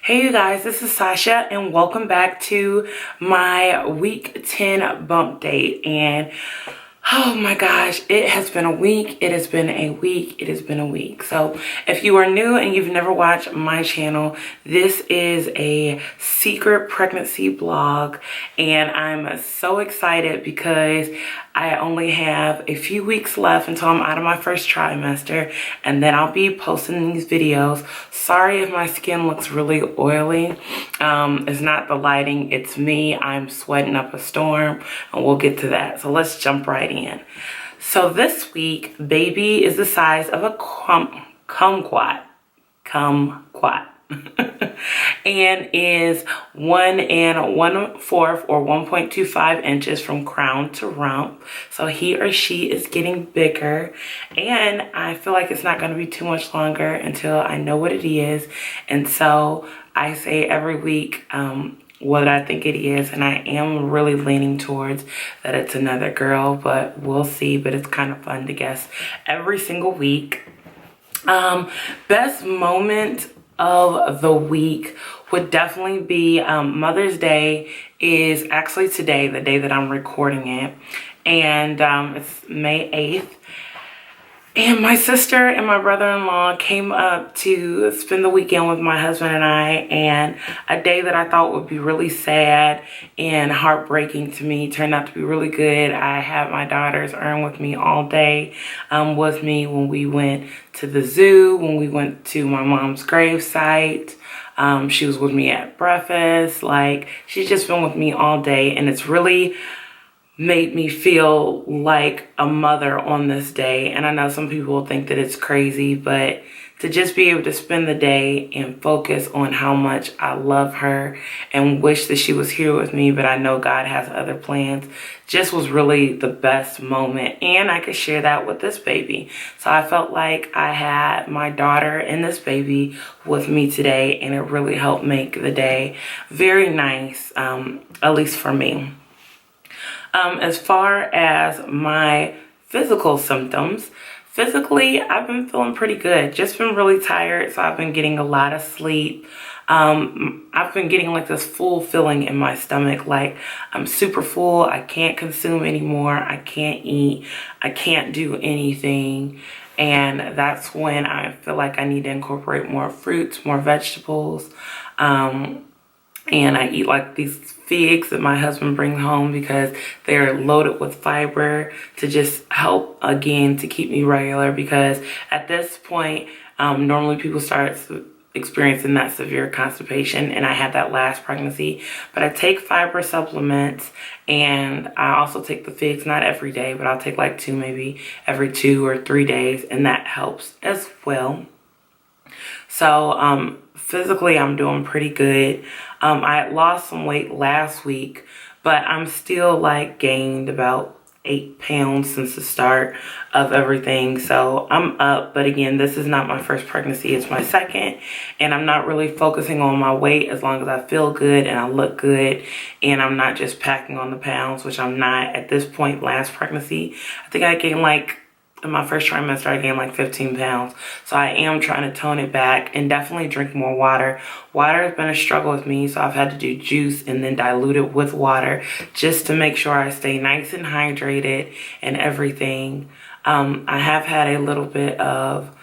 Hey you guys, this is Sasha and welcome back to my week 10 bump date. And oh my gosh, it has been a week, it has been a week, it has been a week. So if you are new and you've never watched my channel, this is a secret pregnancy blog and I'm so excited because I only have a few weeks left until I'm out of my first trimester, and then I'll be posting these videos. Sorry if my skin looks really oily. It's not the lighting, it's me. I'm sweating up a storm, and we'll get to that. So let's jump right in. So this week, baby is the size of a kumquat. And is 1 1/4 or 1.25 inches from crown to rump. So he or she is getting bigger, and I feel like it's not going to be too much longer until I know what it is. And so I say every week what I think it is, and I am really leaning towards that it's another girl, but we'll see. But it's kind of fun to guess every single week. Best moment of the week would definitely be Mother's Day is actually today, the day that I'm recording it, and it's May 8th. And my sister and my brother-in-law came up to spend the weekend with my husband and I, and a day that I thought would be really sad and heartbreaking to me turned out to be really good. I had my daughters Erin with me all day, with me when we went to the zoo, when we went to my mom's grave site. She was with me at breakfast. Like, she's just been with me all day, and it's really made me feel like a mother on this day. And I know some people think that it's crazy, but to just be able to spend the day and focus on how much I love her and wish that she was here with me, but I know God has other plans, just was really the best moment. And I could share that with this baby. So I felt like I had my daughter and this baby with me today, and it really helped make the day very nice, at least for me. As far as my physical symptoms, physically, I've been feeling pretty good. Just been really tired, so I've been getting a lot of sleep. I've been getting like this full feeling in my stomach, like I'm super full. I can't consume anymore. I can't eat. I can't do anything. And that's when I feel like I need to incorporate more fruits, more vegetables. And I eat like these figs that my husband brings home because they're loaded with fiber to just help, again, to keep me regular, because at this point, normally people start experiencing that severe constipation, and I had that last pregnancy. But I take fiber supplements, and I also take the figs, not every day, but I'll take like maybe every 2 or 3 days, and that helps as well. So physically, I'm doing pretty good. I had lost some weight last week, but I'm still like gained about 8 pounds since the start of everything. So I'm up, but again, this is not my first pregnancy, it's my second, and I'm not really focusing on my weight as long as I feel good and I look good, and I'm not just packing on the pounds, which I'm not at this point. Last pregnancy, I think I gained like, in my first trimester, I gained like 15 pounds. So I am trying to tone it back and definitely drink more water. Water has been a struggle with me, so I've had to do juice and then dilute it with water just to make sure I stay nice and hydrated and everything. I have had a little bit of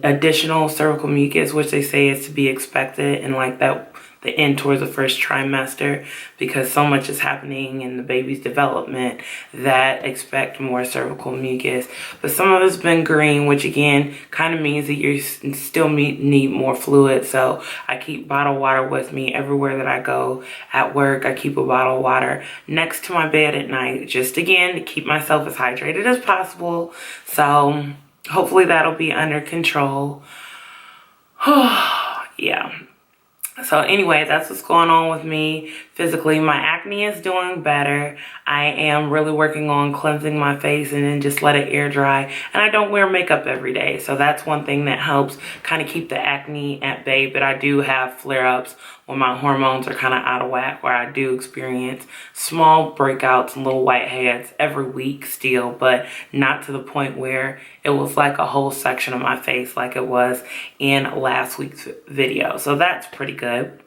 additional cervical mucus, which they say is to be expected in like the end towards the first trimester, because so much is happening in the baby's development that expect more cervical mucus. But some of it's been green, which again kind of means that you still need more fluid. So I keep bottled water with me everywhere that I go. At work, I keep a bottle of water next to my bed at night, just again to keep myself as hydrated as possible. So hopefully that'll be under control. Yeah. So anyway, that's what's going on with me physically. My acne is doing better. I am really working on cleansing my face and then just let it air dry. And I don't wear makeup every day. So that's one thing that helps kind of keep the acne at bay. But I do have flare-ups when my hormones are kind of out of whack, where I do experience small breakouts and little whiteheads every week still, but not to the point where it was like a whole section of my face like it was in last week's video. So that's pretty good.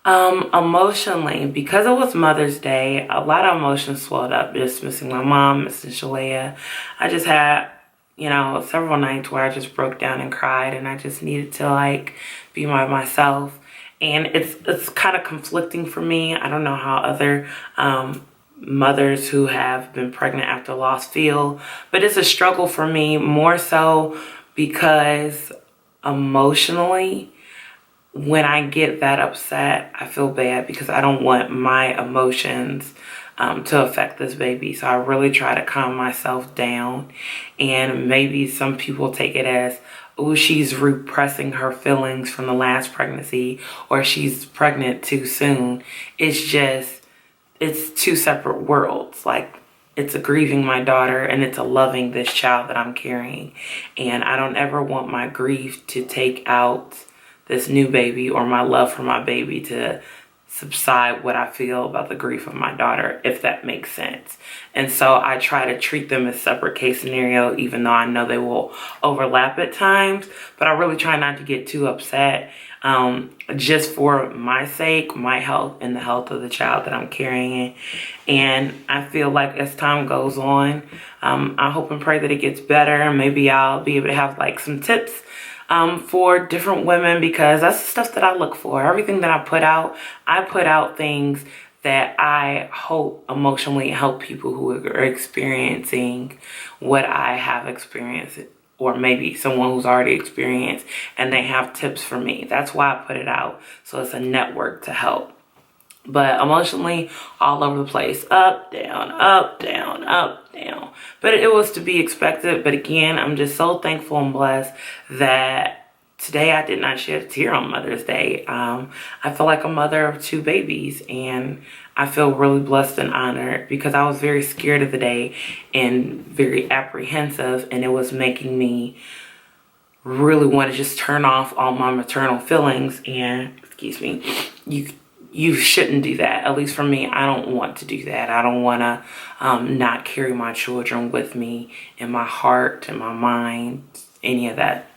Emotionally, because it was Mother's Day, a lot of emotions swelled up, just missing my mom, missing Shalaya. I just had, you know, several nights where I just broke down and cried, and I just needed to like be by myself. And it's kind of conflicting for me. I don't know how other mothers who have been pregnant after loss feel, but it's a struggle for me, more so because emotionally, when I get that upset, I feel bad because I don't want my emotions to affect this baby. So I really try to calm myself down. And maybe some people take it as, oh, she's repressing her feelings from the last pregnancy, or she's pregnant too soon. It's just, it's two separate worlds. Like, it's a grieving my daughter, and it's a loving this child that I'm carrying. And I don't ever want my grief to take out this new baby, or my love for my baby to subside what I feel about the grief of my daughter, if that makes sense. And so I try to treat them as separate case scenario, even though I know they will overlap at times. But I really try not to get too upset, just for my sake, my health, and the health of the child that I'm carrying. And I feel like as time goes on, I hope and pray that it gets better, and maybe I'll be able to have like some tips for different women, because that's the stuff that I look for. Everything that I put out things that I hope emotionally help people who are experiencing what I have experienced, or maybe someone who's already experienced and they have tips for me. That's why I put it out. So it's a network to help. But emotionally, all over the place. Up, down, up, down, up, down. But it was to be expected. But again, I'm just so thankful and blessed that today I did not shed a tear on Mother's Day. I feel like a mother of two babies, and I feel really blessed and honored, because I was very scared of the day and very apprehensive, and it was making me really want to just turn off all my maternal feelings. And, excuse me, you shouldn't do that. At least for me, I don't want to do that. I don't want to not carry my children with me in my heart, in my mind, any of that.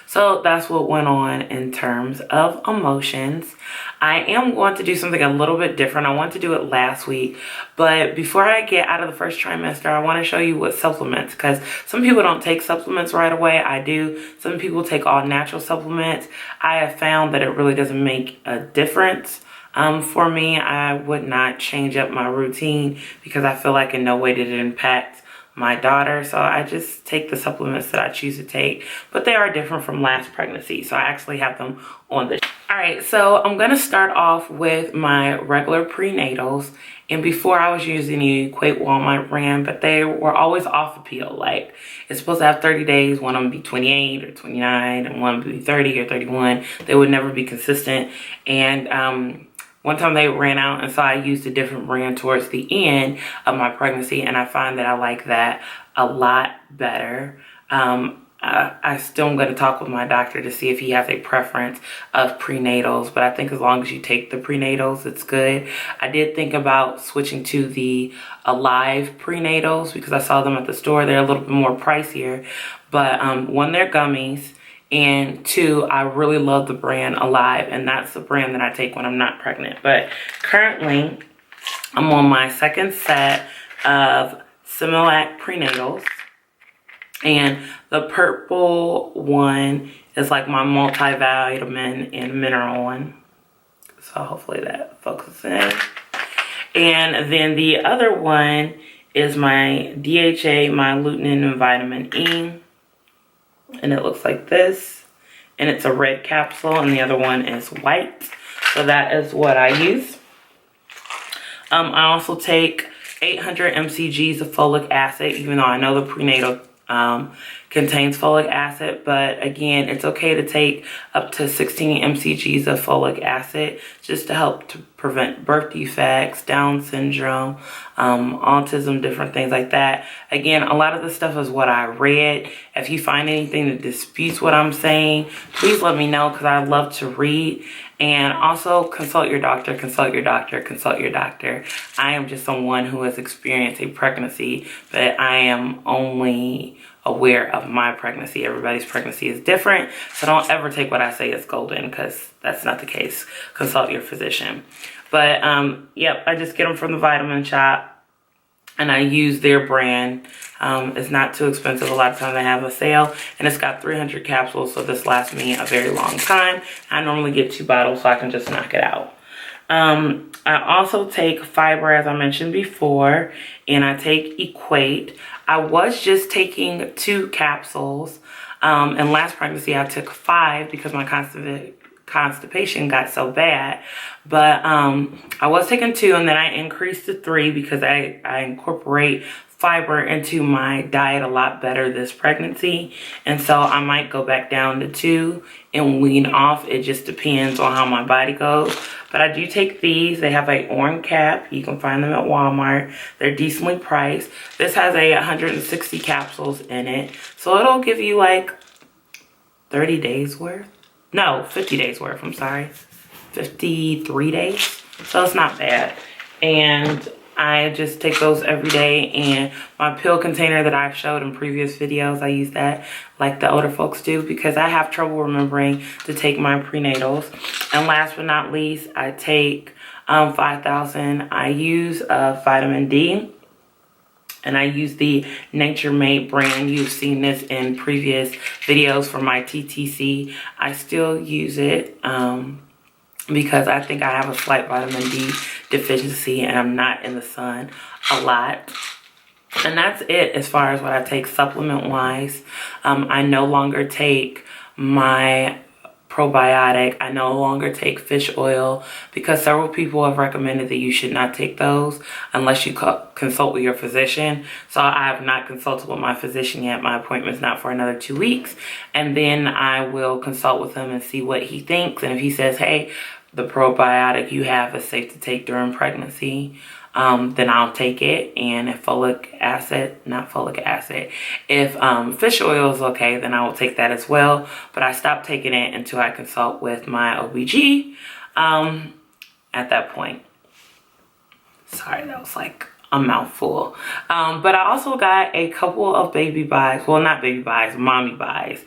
So that's what went on in terms of emotions. I am going to do something a little bit different. I wanted to do it last week, but before I get out of the first trimester, I want to show you what supplements, because some people don't take supplements right away. I do. Some people take all natural supplements. I have found that it really doesn't make a difference. For me, I would not change up my routine, because I feel like in no way did it impact my daughter. So I just take the supplements that I choose to take, but they are different from last pregnancy. So I actually have them on the. All right, so I'm gonna start off with my regular prenatals. And before, I was using the Equate Walmart brand, but they were always off appeal. Like, it's supposed to have 30 days, one of them be 28 or 29, and one would be 30 or 31. They would never be consistent. And one time they ran out, and so I used a different brand towards the end of my pregnancy, and I find that I like that a lot better. I still am going to talk with my doctor to see if he has a preference of prenatals, but I think as long as you take the prenatals, it's good. I did think about switching to the Alive prenatals, because I saw them at the store. They're a little bit more pricier, but one, they're gummies. And two, I really love the brand Alive, and that's the brand that I take when I'm not pregnant. But currently, I'm on my second set of Similac prenatals. And the purple one is like my multivitamin and mineral one. So hopefully that focuses in. And then the other one is my DHA, my lutein and vitamin E. And it looks like this, and it's a red capsule, and the other one is white. So that is what I use. I also take 800 mcgs of folic acid, even though I know the prenatal contains folic acid, but again, it's okay to take up to 16 mcgs of folic acid just to help to prevent birth defects, Down syndrome, autism, different things like that. Again, a lot of this stuff is what I read. If you find anything that disputes what I'm saying, please let me know, because I love to read. And also consult your doctor, consult your doctor, consult your doctor. I am just someone who has experienced a pregnancy, but I am only aware of my pregnancy. Everybody's pregnancy is different, so don't ever take what I say as golden, because that's not the case. Consult your physician. But yep, I just get them from the vitamin shop, and I use their brand. It's not too expensive. A lot of times they have a sale, and it's got 300 capsules, so this lasts me a very long time. I normally get 2 bottles, so I can just knock it out. I also take fiber, as I mentioned before, and I take Equate. I was just taking 2 capsules. And last pregnancy I took 5 because my constipation got so bad. But I was taking 2, and then I increased to 3 because I incorporate fiber into my diet a lot better this pregnancy, and so I might go back down to 2 and wean off. It just depends on how my body goes. But I do take these. They have a orange cap. You can find them at Walmart. They're decently priced. This has 160 capsules in it, so it'll give you like 30 days worth. No, 50 days worth, I'm sorry. 53 days. So it's not bad. And I just take those every day, and my pill container that I've showed in previous videos, I use that like the older folks do, because I have trouble remembering to take my prenatals. And last but not least, I take 5,000. I use vitamin D, and I use the Nature Made brand. You've seen this in previous videos for my TTC. I still use it because I think I have a slight vitamin D deficiency, and I'm not in the sun a lot. And that's it as far as what I take supplement wise. I no longer take my probiotic. I no longer take fish oil, because several people have recommended that you should not take those unless you consult with your physician. So I have not consulted with my physician yet. My appointment's not for another 2 weeks, and then I will consult with him and see what he thinks. And if he says, hey, the probiotic you have is safe to take during pregnancy, then I'll take it. And if if fish oil is okay, then I will take that as well. But I stopped taking it until I consult with my OBG at that point. Sorry, that was like a mouthful. But I also got a couple of baby buys, well, not baby buys, mommy buys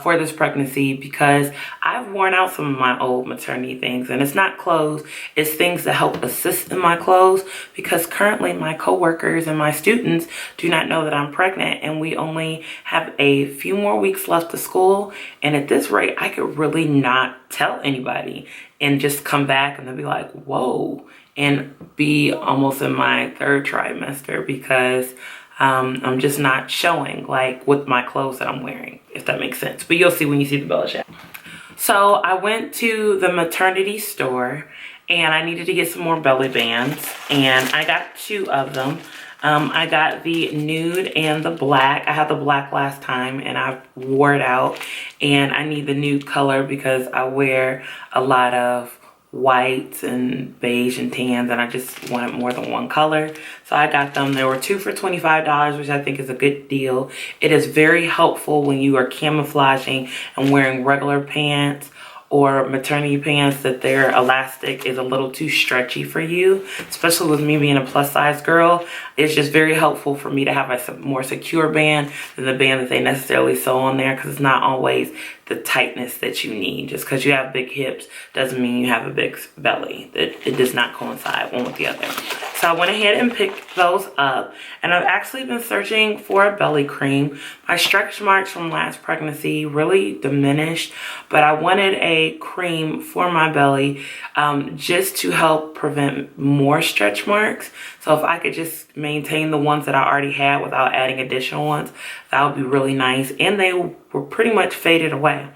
for this pregnancy, because I've worn out some of my old maternity things. And it's not clothes, it's things that help assist in my clothes, because currently my coworkers and my students do not know that I'm pregnant, and we only have a few more weeks left of school. And at this rate, I could really not tell anybody and just come back and they'll be like, whoa, and be almost in my 3rd trimester, because I'm just not showing like with my clothes that I'm wearing, if that makes sense. But you'll see when you see the belly shot. So I went to the maternity store, and I needed to get some more belly bands, and I got 2 of them. I got the nude and the black. I had the black last time and I wore it out, and I need the nude color because I wear a lot of whites and beige and tans, and I just wanted more than one color. So I got them. There were 2 for $25, which I think is a good deal. It is very helpful when you are camouflaging and wearing regular pants or maternity pants that their elastic is a little too stretchy for you, especially with me being a plus size girl. It's just very helpful for me to have a more secure band than the band that they necessarily sew on there, because it's not always the tightness that you need. Just because you have big hips doesn't mean you have a big belly. It does not coincide one with the other. So I went ahead and picked those up, and I've actually been searching for a belly cream. My stretch marks from last pregnancy really diminished, but I wanted a cream for my belly just to help prevent more stretch marks. So if I could just maintain the ones that I already had without adding additional ones, that would be really nice. And they were pretty much faded away.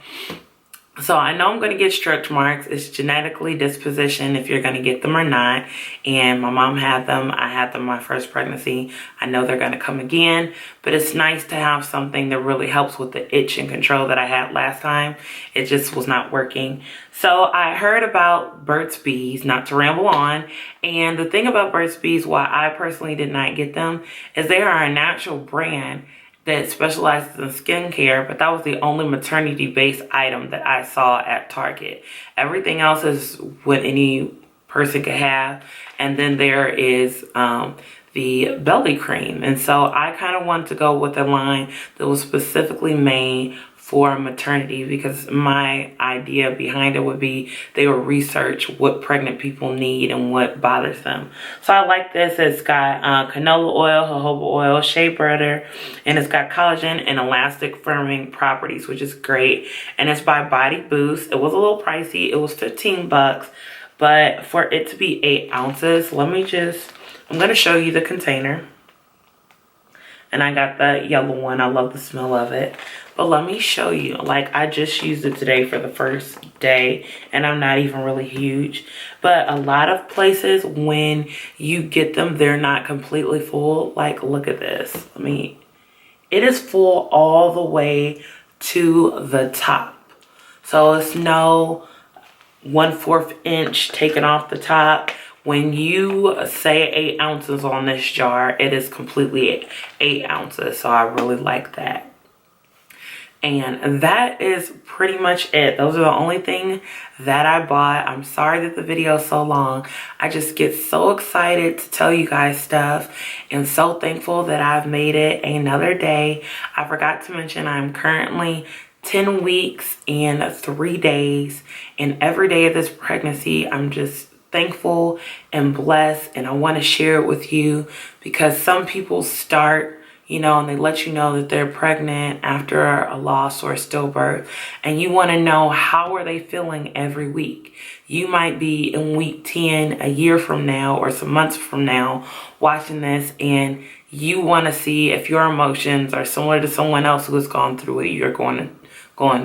So I know I'm going to get stretch marks. It's genetically disposition if you're going to get them or not. And my mom had them. I had them my first pregnancy. I know they're going to come again. But it's nice to have something that really helps with the itch and control that I had last time. It just was not working. So I heard about Burt's Bees, not to ramble on. And the thing about Burt's Bees, why I personally did not get them, is they are a natural brand that specializes in skincare, but that was the only maternity-based item that I saw at Target. Everything else is what any person could have. And then there is the belly cream. And so I kind of wanted to go with a line that was specifically made for maternity, because my idea behind it would be they would research what pregnant people need and what bothers them. So I like this. It's got canola oil, jojoba oil, shea butter, and it's got collagen and elastic firming properties, which is great. And it's by Body Boost. It was a little pricey. It was 15 bucks, but for it to be 8 ounces, I'm going to show you the container. And I got the yellow one. I love the smell of it. But let me show you. Like, I just used it today for the first day. And I'm not even really huge. But a lot of places, when you get them, they're not completely full. Like, look at this. I mean, it is full all the way to the top. So it's no 1/4 inch taken off the top. When you say 8 ounces on this jar, it is completely 8 ounces. So I really like that. And that is pretty much it. Those are the only thing that I bought. I'm sorry that the video is so long. I just get so excited to tell you guys stuff, and so thankful that I've made it another day. I forgot to mention I'm currently 10 weeks and 3 days. And every day of this pregnancy, I'm just thankful and blessed, and I want to share it with you, because some people start, you know, and they let you know that they're pregnant after a loss or a stillbirth, and you want to know how are they feeling every week. You might be in week 10 a year from now or some months from now watching this, and you want to see if your emotions are similar to someone else who has gone through what you're going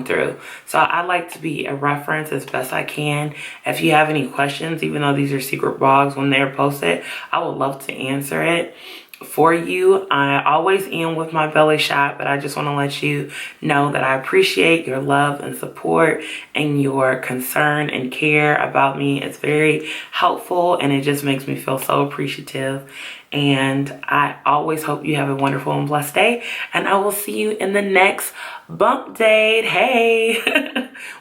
through. So I like to be a reference as best I can. If you have any questions, even though these are secret blogs, when they're posted, I would love to answer it for you. I always end with my belly shot, but I just want to let you know that I appreciate your love and support and your concern and care about me. It's very helpful, and it just makes me feel so appreciative. And I always hope you have a wonderful and blessed day, and I will see you in the next bump date. Hey,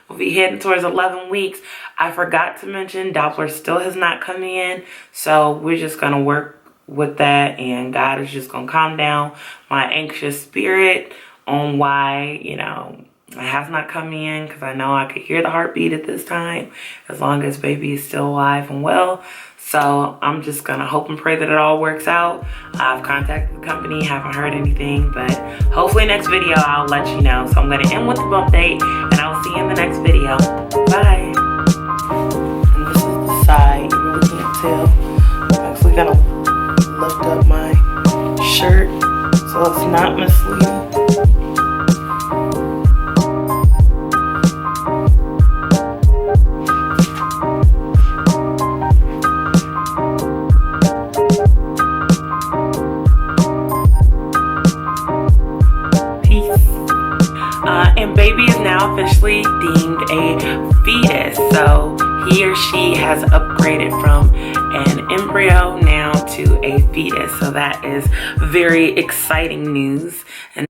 we'll be heading towards 11 weeks. I forgot to mention Doppler still has not come in, so we're just gonna work with that, and God is just gonna calm down my anxious spirit on why, you know, it has not come in, because I know I could hear the heartbeat at this time, as long as baby is still alive and well. So I'm just gonna hope and pray that it all works out. I've contacted the company, haven't heard anything, but hopefully next video I'll let you know. So I'm gonna end with the bump date, and I'll see you in the next video. Bye. And this is the side, you really can't tell. I'm actually gonna lift up my shirt so it's not misleading. And baby is now officially deemed a fetus, so he or she has upgraded from an embryo now to a fetus. So that is very exciting news. And